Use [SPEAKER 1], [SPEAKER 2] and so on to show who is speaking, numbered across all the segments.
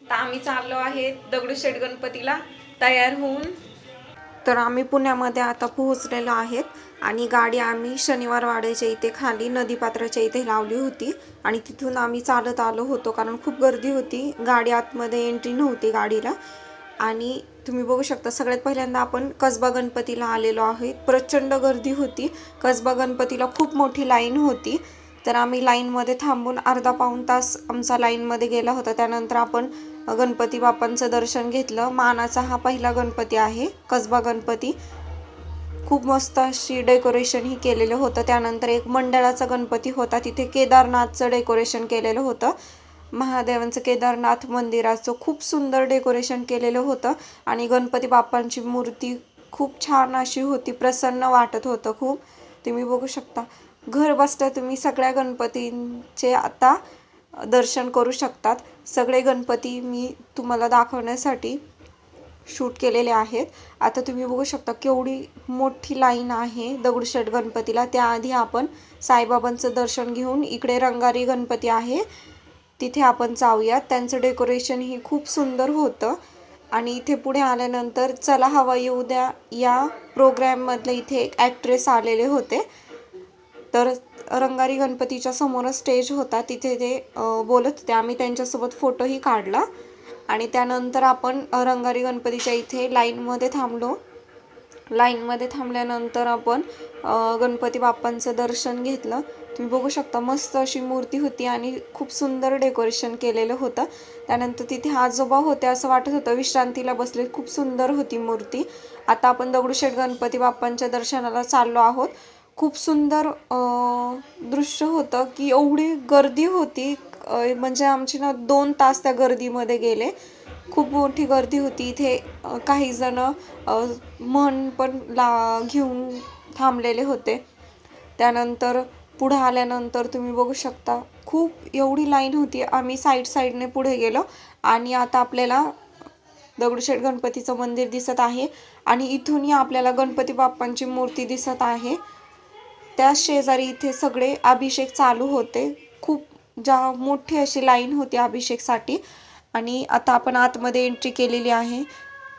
[SPEAKER 1] तर आम्ही चाललो आहे दगडूशेठ गणपतीला तयार होऊन। तर आम्ही पुण्यामध्ये आता पोहोचलेलो आहेत आणि गाडी आम्ही शनिवार वाड्याच्या इथे खाली नदीपात्राच्या इथे लावली होती आणि तिथून आम्ही चालत आलो होतो कारण खूप गर्दी होती, गाडी आतमध्ये एंट्री नव्हती गाडीला। आणि तुम्ही बघू शकता सगळ्यात पहिल्यांदा आपण कसबा गणपतीला आलेलो आहे। प्रचंड गर्दी होती, कसबा गणपतीला खूप मोठी लाईन होती। तर आम्ही लाईनमध्ये थांबून अर्धा पाऊण तास आमचा लाईनमध्ये गेला होता। त्यानंतर आपण गणपती बाप्पांचं दर्शन घेतलं। मानाचा हा पहिला गणपती आहे कसबा गणपती। खूप मस्त अशी डेकोरेशन ही केलेलं होतं। त्यानंतर एक मंडळाचा गणपती होता, तिथे केदारनाथचं डेकोरेशन केलेलं होतं। महादेवांचं केदारनाथ मंदिराचं खूप सुंदर डेकोरेशन केलेलं होतं आणि गणपती बाप्पांची मूर्ती खूप छान अशी होती, प्रसन्न वाटत होतं खूप। तुम्ही बघू शकता घर बसल्या तुम्ही सगळ्या गणपतींचे आता दर्शन करू शकतात। सगळे गणपती मी तुम्हाला दाखवण्यासाठी शूट केलेले आहेत। आता तुम्ही बघू शकता केवढी मोठी लाईन आहे दगडूशेठ गणपतीला। त्याआधी आपण साईबाबांचं दर्शन घेऊन इकडे रंगारी गणपती आहे तिथे आपण जाऊयात। त्यांचं डेकोरेशन ही खूप सुंदर होतं आणि इथे पुढे आल्यानंतर चला हवा येऊ द्या या प्रोग्राममधले इथे एक ॲक्ट्रेस आलेले होते। तर रंगारी गणपतीच्या समोर स्टेज होता, तिथे ते बोलत होते। आम्ही त्यांच्यासोबत फोटोही काढला आणि त्यानंतर आपण रंगारी गणपतीच्या इथे लाईनमध्ये थांबलो। लाईनमध्ये थांबल्यानंतर आपण गणपती बाप्पांचं दर्शन घेतलं। तुम्ही बघू शकता मस्त अशी मूर्ती होती आणि खूप सुंदर डेकोरेशन केलेलं होतं। त्यानंतर तिथे आजोबा होते असं वाटत होतं, विश्रांतीला बसले, खूप सुंदर होती मूर्ती। आता आपण दगडूशेठ गणपती बाप्पांच्या दर्शनाला चाललो आहोत। खूप सुंदर दृश्य होतं की एवढी गर्दी होती, म्हणजे आमची ना 2 तास त्या गर्दीमध्ये गेले। खूप मोठी गर्दी होती इथे। काही जण मन पण घेऊन थांबलेले होते। त्यानंतर पुढे आल्यानंतर तुम्ही बघू शकता खूप एवढी लाईन होती। आम्ही साईडने पुढे गेलो आणि आता आपल्याला दगडूशेठ गणपतीचं मंदिर दिसत आहे आणि इथूनही आपल्याला गणपती बाप्पांची मूर्ती दिसत आहे। त्या शेजारी इथे सगळे अभिषेक चालू होते, खूप मोठी अशी लाईन होती अभिषेकसाठी। आणि आता आपण आतमध्ये एंट्री केलेली आहे।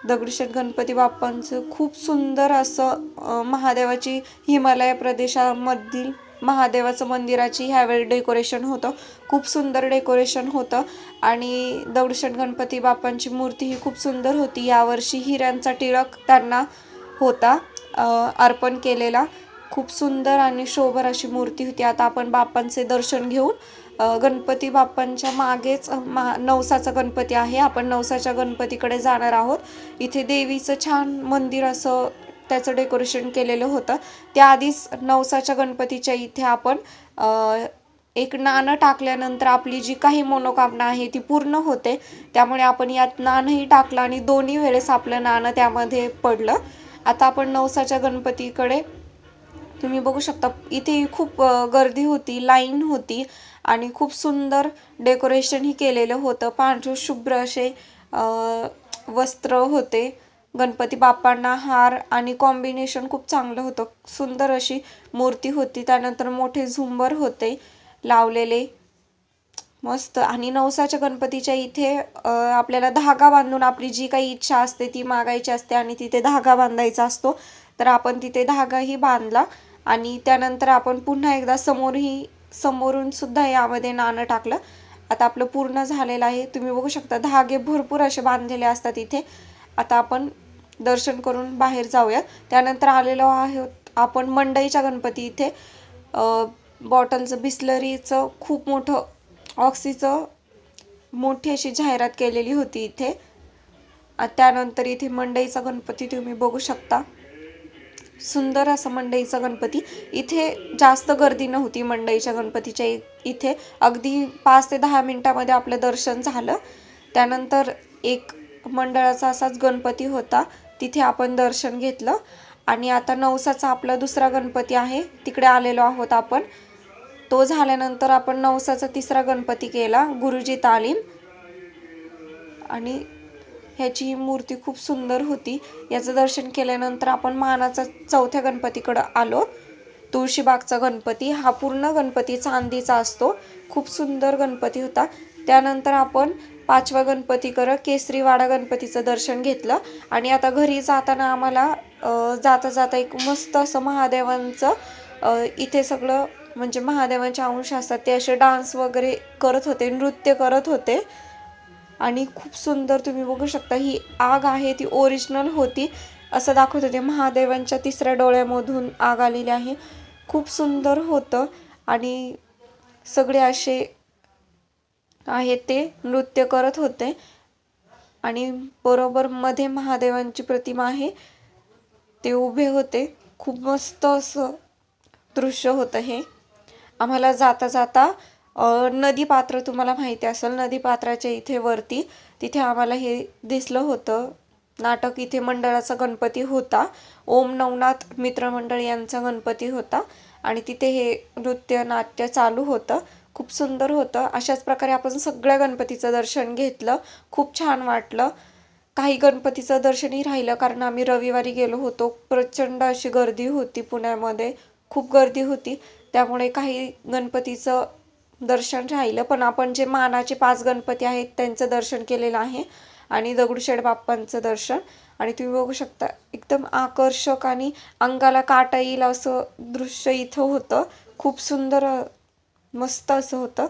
[SPEAKER 1] दगडूशेठ गणपती बाप्पांचं खूप सुंदर असं महादेवाची हिमालय प्रदेशामधील महादेवाचं मंदिराची ह्यावेळी डेकोरेशन होतं, खूप सुंदर डेकोरेशन होतं। आणि दगडूशेठ गणपती बाप्पांची मूर्ती ही खूप सुंदर होती। यावर्षी हिऱ्यांचा टिळक त्यांना होता अर्पण केलेला, खूप सुंदर आणि शोभर अशी मूर्ती होती। आता आपण बाप्पांचे दर्शन घेऊन गणपती बाप्पांच्या मागेच नवसाचा गणपती आहे, आपण नवसाच्या गणपतीकडे जाणार आहोत। इथे देवीचं छान मंदिर असं त्याचं डेकोरेशन केलेलं होतं। त्याआधीच नवसाच्या गणपतीच्या इथे आपण एक नाणं टाकल्यानंतर आपली जी काही मनोकामना आहे ती पूर्ण होते, त्यामुळे आपण यात नाणंही टाकलं आणि दोन्ही वेळेस आपलं नाणं त्यामध्ये पडलं। आता आपण नवसाच्या गणपतीकडे तुम्ही बघू शकता इथे खूप गर्दी होती, लाईन होती आणि खूप सुंदर डेकोरेशनही केलेलं होतं। पांढरे शुभ्र असे वस्त्र होते, गणपती बाप्पांना हार आणि कॉम्बिनेशन खूप चांगलं होतं, सुंदर अशी मूर्ती होती। त्यानंतर मोठे झुंबर होते लावलेले मस्त। आणि नवसाच्या गणपतीच्या इथे आपल्याला धागा बांधून आपली जी काही इच्छा असते ती मागायची असते आणि तिथे धागा बांधायचा असतो। तर आपण तिथे धागाही बांधला आणि त्यानंतर आपण पुन्हा एकदा समोरून सुद्धा यामध्ये नाणं टाकलं। आता आपलं पूर्ण झालेलं आहे। तुम्ही बघू शकता धागे भरपूर असे बांधलेले असतात इथे। आता आपण दर्शन करून बाहेर जाऊयात। त्यानंतर आलेलो आहोत आपण मंडईच्या गणपती इथे। बॉटलचं बिस्लरीचं खूप मोठं ऑक्सीचं मोठी अशी जाहिरात केलेली होती इथे। त्यानंतर इथे मंडईचा गणपती तुम्ही बघू शकता, सुंदर असा मंडईचा गणपती। इथे जास्त गर्दी नव्हती मंडईच्या गणपतीच्या इथे, अगदी 5 ते 10 मिनिटामध्ये आपलं दर्शन झालं। त्यानंतर एक मंडळाचा असाच गणपती होता, तिथे आपण दर्शन घेतलं आणि आता नवसाचा आपला दुसरा गणपती आहे तिकडे आलेलो आहोत आपण। तो झाल्यानंतर आपण नवसाचा तिसरा गणपती केला, गुरुजी तालीम। आणि ह्याची मूर्ती खूप सुंदर होती। याचं दर्शन केल्यानंतर आपण मानाचा चौथ्या गणपतीकडे आलो, तुळशीबागचा गणपती। हा पूर्ण गणपती चांदीचा असतो, खूप सुंदर गणपती होता। त्यानंतर आपण 5वा गणपतीकडं केसरीवाडा गणपतीचं दर्शन घेतलं आणि आता घरी जाताना आम्हाला जाता जाता एक मस्त असं महादेवांचं इथे सगळं म्हणजे महादेवांचे अंश असतात ते असे डान्स वगैरे करत होते, नृत्य करत होते आणि खूप सुंदर तुम्ही बघू शकता. ही आग आहे ती ओरिजिनल होती असं दाखवत होते. महादेवांच्या 3ऱ्या डोळ्यामधून आग आलेली आहे. खूप सुंदर होतं आणि सगळे असे आहेत ते नृत्य करत होते आणि बरोबर मध्ये महादेवांची प्रतिमा आहे ते उभे होते. खूप मस्त असं दृश्य होतं हे. आम्हाला जाता जाता नदी पात्र तुम्हाला माहिती असेल, नदी पात्राच्या इथे वरती तिथे आम्हाला हे दिसलं होतं नाटक. इथे मंडळाचा गणपती होता, ओम नवनाथ मित्रमंडळ यांचा गणपती होता आणि तिथे हे नृत्य नाट्य चालू होतं. खूप सुंदर होतं. अशाच प्रकारे आपण सगळ्या गणपतीचं दर्शन घेतलं. खूप छान वाटलं. काही गणपतीचं दर्शनही राहिलं कारण आम्ही रविवारी गेलो होतो. प्रचंड अशी गर्दी होती पुण्यामध्ये, खूप गर्दी होती, त्यामुळे काही गणपतीचं दर्शन राहिलं. पण आपण जे मानाचे 5 गणपती आहेत त्यांचं दर्शन केलेलं आहे आणि दगडूशेठ बाप्पांचं दर्शन. आणि तुम्ही बघू शकता एकदम आकर्षक आणि अंगाला काटा येईल असं दृश्य इथं होतं. खूप सुंदर मस्त असं होतं.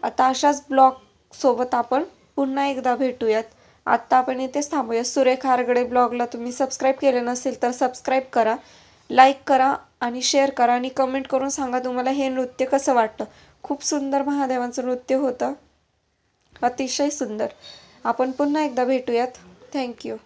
[SPEAKER 1] आता अशाच ब्लॉगसोबत आपण पुन्हा एकदा भेटूयात. आत्ता आपण इथेच थांबूया. सुरेखा आरगडे ब्लॉगला तुम्ही सबस्क्राईब केलं नसेल तर सबस्क्राईब करा, लाईक करा आणि शेअर करा आणि कमेंट करून सांगा तुम्हाला हे नृत्य कसं वाटतं. खूप सुंदर महादेवांचं नृत्य होतं, अतिशय सुंदर. आपण पुन्हा एकदा भेटूयात. थँक्यू.